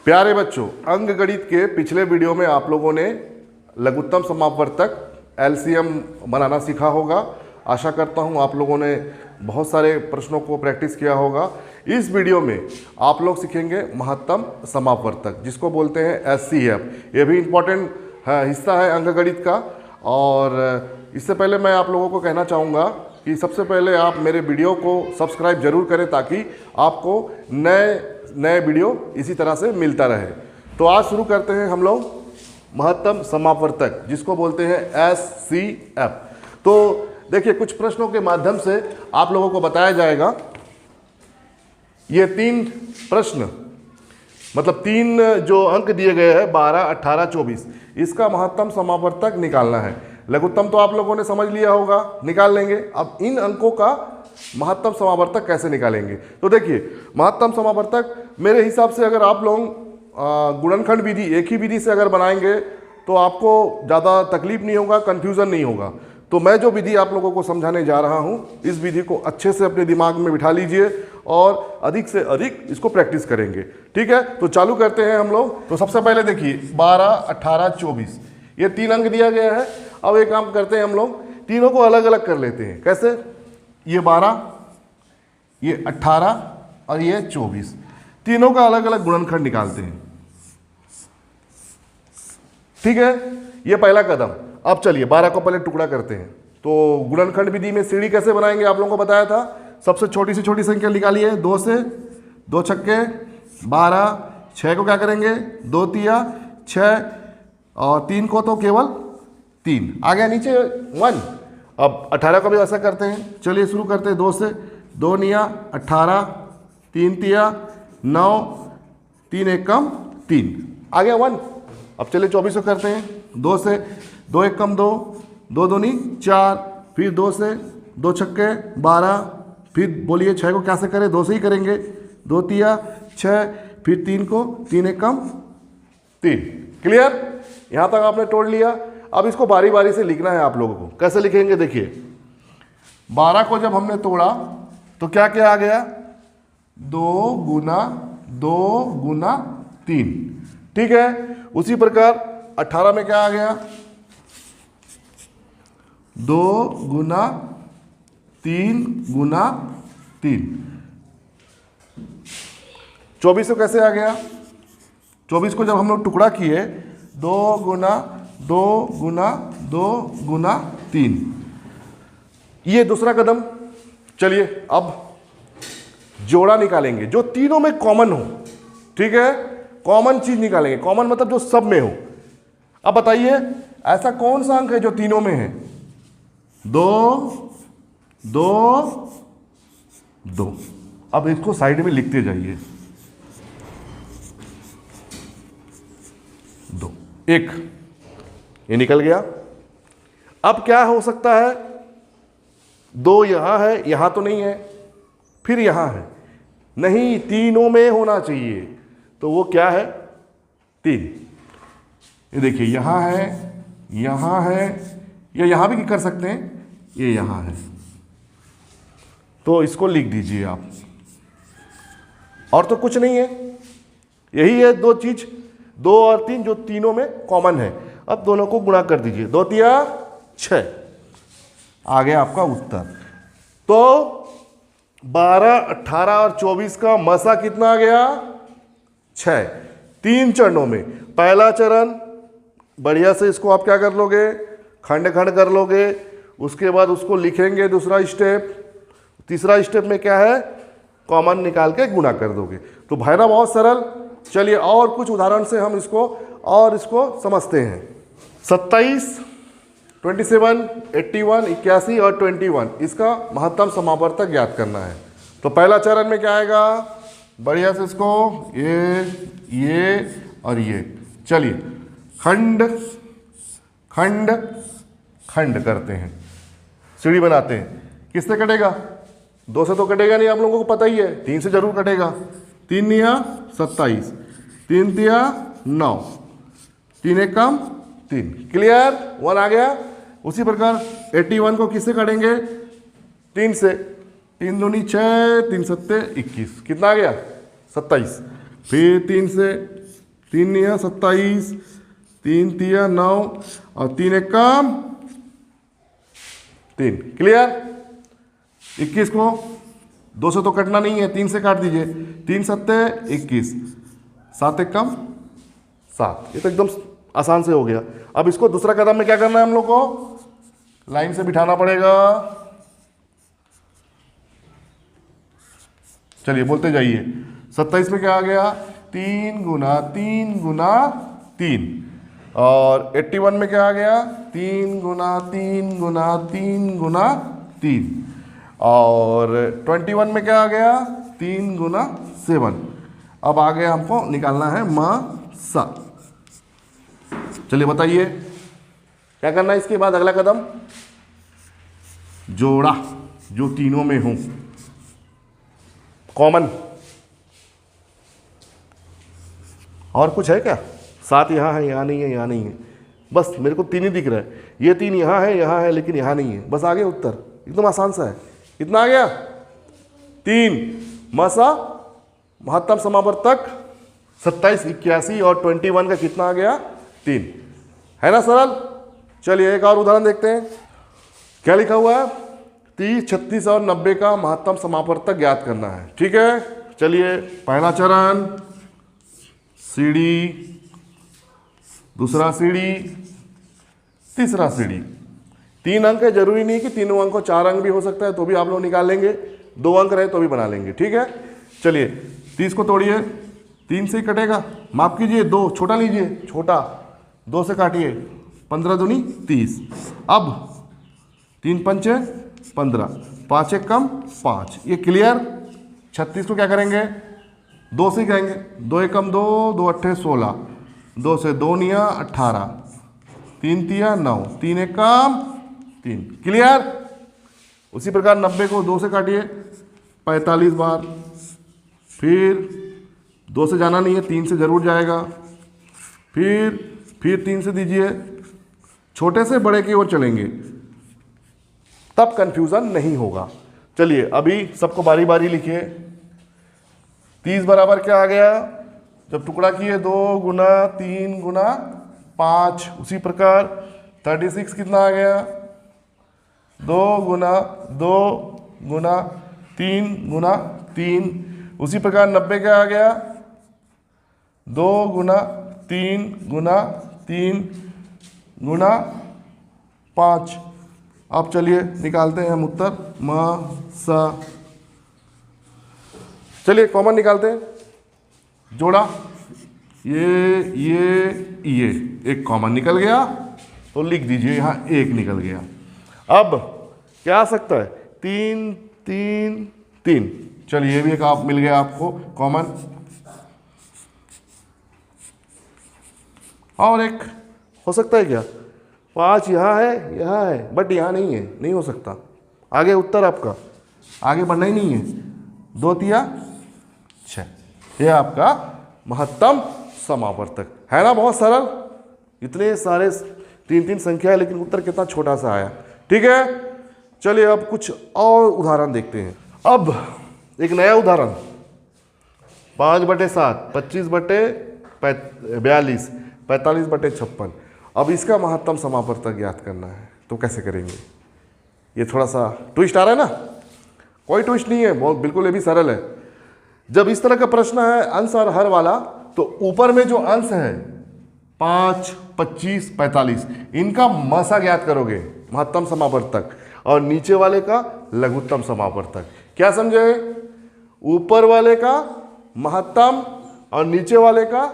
प्यारे बच्चों, अंक गणित के पिछले वीडियो में आप लोगों ने लघुत्तम समापवर्तक एलसीएम बनाना सीखा होगा। आशा करता हूं आप लोगों ने बहुत सारे प्रश्नों को प्रैक्टिस किया होगा। इस वीडियो में आप लोग सीखेंगे महत्तम समापवर्तक, जिसको बोलते हैं एचसीएफ। ये भी इम्पोर्टेंट हिस्सा है अंक गणित का। और इससे पहले मैं आप लोगों को कहना चाहूँगा कि सबसे पहले आप मेरे वीडियो को सब्सक्राइब जरूर करें, ताकि आपको नए वीडियो इसी तरह से मिलता रहे। तो आज शुरू करते हैं हम लोग महत्तम समापवर्तक, जिसको बोलते हैं एचसीएफ। तो देखिए, कुछ प्रश्नों के माध्यम से आप लोगों को बताया जाएगा। ये 3 प्रश्न, मतलब 3 जो अंक दिए गए हैं 12, 18, 24, इसका महत्तम समापवर्तक निकालना है। लघुत्तम तो आप लोगों ने समझ लिया होगा, निकाल लेंगे। अब इन अंकों का महत्तम समापवर्तक कैसे निकालेंगे? तो देखिए, महत्तम समापवर्तक मेरे हिसाब से अगर आप लोग गुणनखंड विधि एक ही विधि से अगर बनाएंगे तो आपको ज़्यादा तकलीफ नहीं होगा, कन्फ्यूज़न नहीं होगा। तो मैं जो विधि आप लोगों को समझाने जा रहा हूँ, इस विधि को अच्छे से अपने दिमाग में बिठा लीजिए और अधिक से अधिक इसको प्रैक्टिस करेंगे। ठीक है, तो चालू करते हैं हम लोग। तो सबसे पहले देखिए, 12, 18, 24 ये 3 अंक दिया गया है। अब एक काम करते हैं, हम लोग तीनों को अलग अलग कर लेते हैं। कैसे? ये 12, ये 18 और ये 24, तीनों का अलग अलग गुणनखंड निकालते हैं। ठीक है, ये पहला कदम। अब चलिए 12 को पहले टुकड़ा करते हैं। तो गुणनखंड विधि में सीढ़ी कैसे बनाएंगे आप लोगों को बताया था। सबसे छोटी से छोटी संख्या निकालिए, 2 से 2 छक्के 12, 6 को क्या करेंगे 2 तिया 6 और 3 को तो केवल 3 आ गया नीचे 1। अब 18 को भी ऐसा करते हैं। चलिए शुरू करते हैं 2 से। 2 निया 18, 3 तिया 9, 3 एक कम 3 आ गया 1। अब चलिए 24 को करते हैं। 2 से 2 एक कम 2, 2 दूनी 4, फिर 2 से 2 छक्के 12, फिर बोलिए 6 को कैसे करें, 2 से ही करेंगे। 2 तिया 6, फिर 3 को 3 एक कम 3। क्लियर? यहाँ तक आपने तोड़ लिया। अब इसको बारी बारी से लिखना है आप लोगों को। कैसे लिखेंगे देखिए, 12 को जब हमने तोड़ा तो क्या क्या आ गया, 2 गुना 3। ठीक है, उसी प्रकार 18 में क्या आ गया, 2 गुना 3 गुना 3। 24 को कैसे आ गया, 24 को जब हम लोग टुकड़ा किए, 2 गुना 2 गुना 2 गुना 3। ये दूसरा कदम। चलिए अब जोड़ा निकालेंगे जो तीनों में कॉमन हो। ठीक है, कॉमन चीज निकालेंगे। कॉमन मतलब जो सब में हो। अब बताइए, ऐसा कौन सा अंक है जो तीनों में है? 2 2 2। अब इसको साइड में लिखते जाइए। 2 1 ये निकल गया। अब क्या हो सकता है, 2 यहां है, यहां तो नहीं है, फिर यहां है, नहीं तीनों में होना चाहिए। तो वो क्या है, 3। ये देखिए, यहां है, यहां है, या यहां भी कर सकते हैं, ये यहां है। तो इसको लिख दीजिए आप। और तो कुछ नहीं है, यही है 2 चीज, 2 और 3 जो तीनों में कॉमन है। अब दोनों को गुणा कर दीजिए, 2 तिया 6 आ गया आपका उत्तर। तो 12, 18 और 24 का मसा कितना आ गया, 6। 3 चरणों में। पहला चरण बढ़िया से इसको आप क्या कर लोगे, खंड खंड कर लोगे। उसके बाद उसको लिखेंगे दूसरा स्टेप। तीसरा स्टेप में क्या है, कॉमन निकाल के गुणा कर दोगे। तो भाई ना, बहुत सरल। चलिए और कुछ उदाहरण से हम इसको समझते हैं। 27, 27, 81, 81 और 21, इसका महत्तम समापवर्तक ज्ञात करना है। तो पहला चरण में क्या आएगा, बढ़िया से इसको ये और ये। चलिए खंड खंड खंड करते हैं, सीढ़ी बनाते हैं। किससे कटेगा, 2 से तो कटेगा नहीं, आप लोगों को पता ही है। 3 से जरूर कटेगा। 3 निया 27, 3 तिया 9, 3 एक कम 3। क्लियर, 1 आ गया। उसी प्रकार 81 को किससे काटेंगे, 3 से। 3 दूनी 6, 3 सत्ते 21, कितना आ गया 27। फिर 3 से 3 निया 27, 3 तिया 9 और 3 एक कम 3। क्लियर? 21 को 2 से तो कटना नहीं है, 3 से काट दीजिए। 3 सत्ते 21, 7 एक कम 7। ये तो एकदम आसान से हो गया। अब इसको दूसरा कदम में क्या करना है हम लोग को? लाइन से बिठाना पड़ेगा। चलिए बोलते जाइए। 27 में क्या आ गया? 3 गुना 3 गुना 3। और 81 में क्या आ गया? 3 गुना 3 गुना 3 गुना 3। और 21 में क्या आ गया? 3 गुना 7। अब आगे हमको निकालना है सा। चलिए बताइए क्या करना है इसके बाद? अगला कदम जोड़ा, जो तीनों में हूं कॉमन। और कुछ है क्या? 7 यहाँ है, यहाँ नहीं है, यहाँ नहीं है, बस मेरे को 3 ही दिख रहा है। ये 3 यहाँ है लेकिन यहाँ नहीं है, बस आ गया उत्तर। एकदम आसान सा है। कितना आ गया? 3 मसा महत्तम समावर्तक 27, 81 और 21 का कितना आ गया? 3। है ना सरल? चलिए एक और उदाहरण देखते हैं। क्या लिखा हुआ है? 30, 36 और 90 का महत्तम समावर्तक ज्ञात करना है। ठीक है, चलिए पहला चरण सीढ़ी, दूसरा सीढ़ी, तीसरा सीढ़ी। 3 अंक है, जरूरी नहीं कि तीनों अंक को 4 अंक भी हो सकता है, तो भी आप लोग निकाल लेंगे। 2 अंक रहे तो भी बना लेंगे। ठीक है, चलिए 30 को तोड़िए, 3 से ही कटेगा। माफ कीजिए 2, छोटा लीजिए, छोटा 2 से काटिए, 15 दूनी 30। अब 3 पंचे 15, 5 एक कम 5। ये क्लियर? 36 को क्या करेंगे? 2 से कहेंगे, 2 एक कम 2, 2 अट्ठे 16, 2 से 2 निया 18, 3 तिया 9, 3 एक कम 3। क्लियर? उसी प्रकार 90 को 2 से काटिए 45 बार, फिर 2 से जाना नहीं है, 3 से जरूर जाएगा, फिर 3 से दीजिए। छोटे से बड़े की ओर चलेंगे, तब कंफ्यूजन नहीं होगा। चलिए अभी सबको बारी बारी लिखिए। 30 बराबर क्या आ गया? जब टुकड़ा किए 2 गुना 3 गुना 5। उसी प्रकार 36 कितना आ गया? 2 गुना 2 गुना 3 गुना 3। उसी प्रकार 90 क्या आ गया? 2 गुना 3 गुना 3 गुना 5। अब चलिए निकालते हैं हम उत्तर सा। चलिए कॉमन निकालते हैं। जोड़ा, ये एक कॉमन निकल गया, तो लिख दीजिए यहाँ 1 निकल गया। अब क्या आ सकता है? 3 3 3। चलिए ये भी एक आप मिल गया आपको कॉमन। और एक हो सकता है क्या? 5 यहाँ है बट यहाँ नहीं है, नहीं हो सकता। आगे उत्तर आपका, आगे बढ़ना ही नहीं है। 2 तिया 6, ये आपका महत्तम समावर्तक है ना। बहुत सरल, इतने सारे 3 संख्या है लेकिन उत्तर कितना छोटा सा आया। ठीक है, चलिए अब कुछ और उदाहरण देखते हैं। अब एक नया उदाहरण, 5/7, 25/42, 45/56। अब इसका महत्तम समावर्तक ज्ञात करना है, तो कैसे करेंगे? ये थोड़ा सा ट्विस्ट आ रहा है ना? कोई ट्विस्ट नहीं है, बहुत बिल्कुल ये भी सरल है। जब इस तरह का प्रश्न है अंश और हर वाला, तो ऊपर में जो अंश है 5, 25, 45, इनका मसा ज्ञात करोगे, महत्तम समावर्तक, और नीचे वाले का लघुत्तम समावर्तक। क्या समझे? ऊपर वाले का महत्तम और नीचे वाले का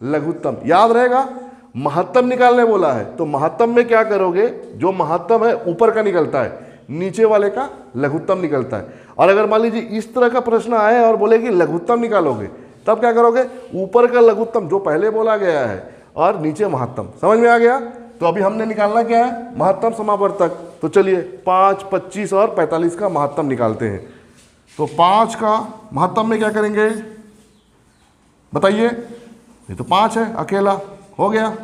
लघुत्तम। याद रहेगा, महत्तम निकालने बोला है, तो महत्तम में क्या करोगे? जो महत्तम है ऊपर का निकलता है, नीचे वाले का लघुत्तम निकलता है। और अगर मान लीजिए इस तरह का प्रश्न आए और बोले कि लघुत्तम निकालोगे, तब क्या करोगे? ऊपर का लघुत्तम जो पहले बोला गया है और नीचे महत्तम। समझ में आ गया? तो अभी हमने निकालना क्या है? महत्तम समावर्तक। तो चलिए 5, 25 और 45 का महत्तम निकालते हैं। तो 5 का महत्तम में क्या करेंगे बताइए? ये तो 5 है अकेला, हो गया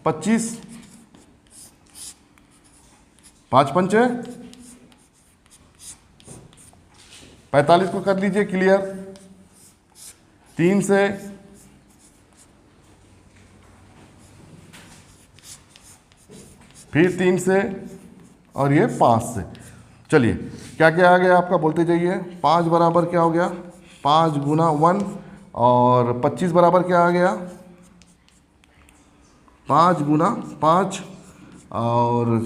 25, 5 पंचे 45 को कर लीजिए क्लियर। 3 से फिर 3 से और ये 5 से। चलिए क्या क्या आ गया आपका, बोलते जाइए। 5 बराबर क्या हो गया, 5 गुना 1, और 25 बराबर क्या आ गया, 5 गुना 5, और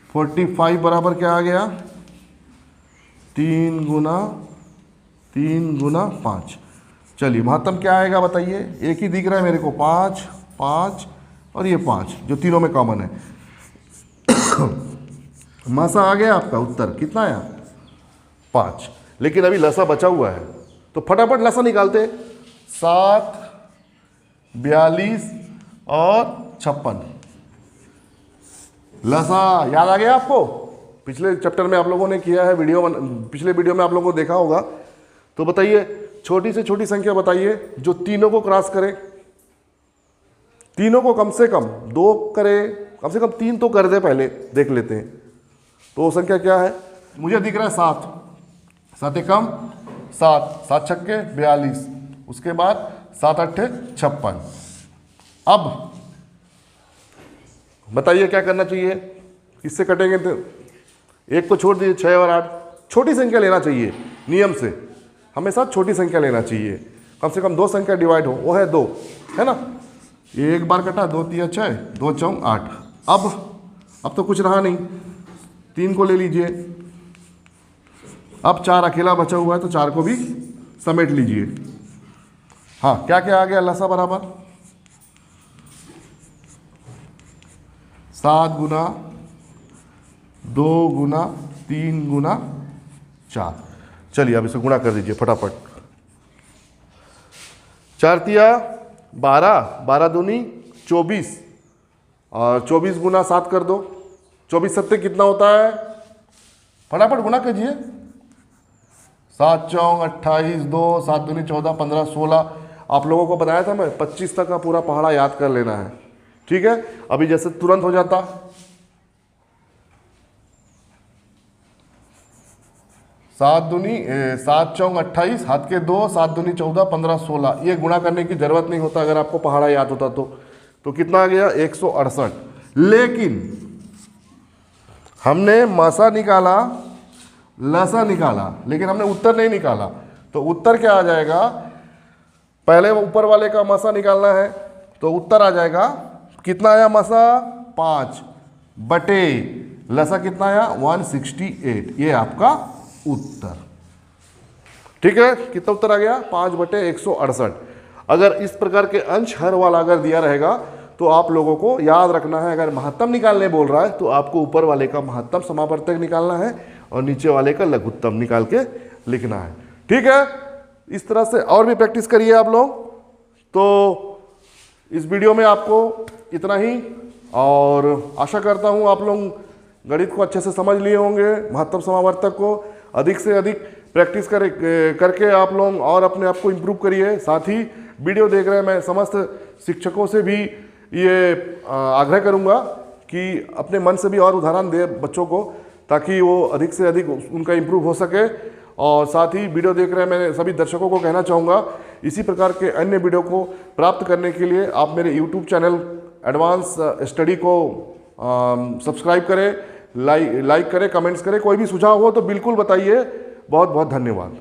45 बराबर क्या आ गया, 3 गुना 5। चलिए महत्तम क्या आएगा बताइए, एक ही दिख रहा है मेरे को, 5 5 और ये 5 जो तीनों में कॉमन है। मासा आ गया आपका, उत्तर कितना आया, 5। लेकिन अभी लसा बचा हुआ है, तो फटाफट लसा निकालते। 7, 42 और 56। लसा याद आ गया आपको, पिछले चैप्टर में आप लोगों ने किया है, पिछले वीडियो में आप लोगों को देखा होगा। तो बताइए छोटी से छोटी संख्या बताइए जो तीनों को क्रॉस करे, तीनों को कम से कम 2 करे, कम से कम 3 तो कर दे, पहले देख लेते हैं। तो वो संख्या क्या है, मुझे दिख रहा है 7, 7 एकम 7, 7 छक्के 42, उसके बाद 7 अट्ठे 56। अब बताइए क्या करना चाहिए, किससे कटेंगे, तो एक को छोड़ दीजिए, 6 और 8। छोटी संख्या लेना चाहिए, नियम से हमेशा छोटी संख्या लेना चाहिए, कम से कम 2 संख्या डिवाइड हो, वो है 2, है ना। ये एक बार कटा, 2 3 6, 2 4 8। अब तो कुछ रहा नहीं, 3 को ले लीजिए। अब 4 अकेला बचा हुआ है, तो 4 को भी समेट लीजिए। हाँ क्या क्या आ गया, लसा बराबर 7 गुना 2 गुना 3 गुना 4। चलिए अब इसे गुणा कर दीजिए फटाफट। 4 तिया 12, 12 दूनी 24, और 24 गुना 7 कर दो, 24 सत्ते कितना होता है, फटाफट गुणा कीजिए। 7 चौंग 28, 2 7 दूनी 14, 15 16। आप लोगों को बताया था मैं 25 तक का पूरा पहाड़ा याद कर लेना है, ठीक है। अभी जैसे तुरंत हो जाता, 7 चौंग 28, हाथ के 2, 7 दूनी 14, 15 16। ये गुणा करने की जरूरत नहीं होता अगर आपको पहाड़ा याद होता तो कितना आ गया, 168। लेकिन हमने मासा निकाला, लसा निकाला, लेकिन हमने उत्तर नहीं निकाला। तो उत्तर क्या आ जाएगा, पहले ऊपर वाले का मासा निकालना है, तो उत्तर आ जाएगा कितना आया, मासा 5 बटे लसा कितना आया, 168। ये आपका उत्तर, ठीक है। कितना उत्तर आ गया, 5 बटे 168। अगर इस प्रकार के अंश हर वाला अगर दिया रहेगा तो आप लोगों को याद रखना है, अगर महत्तम निकालने बोल रहा है तो आपको ऊपर वाले का महत्तम समावर्तक निकालना है और नीचे वाले का लघुत्तम निकाल के लिखना है, ठीक है। इस तरह से और भी प्रैक्टिस करिए आप लोग। तो इस वीडियो में आपको इतना ही, और आशा करता हूँ आप लोग गणित को अच्छे से समझ लिए होंगे, महत्तम समावर्तक को अधिक से अधिक प्रैक्टिस करके आप लोग और अपने आप को इम्प्रूव करिए। साथ ही वीडियो देख रहे मैं समस्त शिक्षकों से भी ये आग्रह करूँगा कि अपने मन से भी और उदाहरण दे बच्चों को, ताकि वो अधिक से अधिक उनका इम्प्रूव हो सके। और साथ ही वीडियो देख रहे मैं सभी दर्शकों को कहना चाहूँगा, इसी प्रकार के अन्य वीडियो को प्राप्त करने के लिए आप मेरे यूट्यूब चैनल एडवांस स्टडी को सब्सक्राइब करें, लाइक करें, कमेंट्स करें। कोई भी सुझाव हो तो बिल्कुल बताइए। बहुत बहुत धन्यवाद।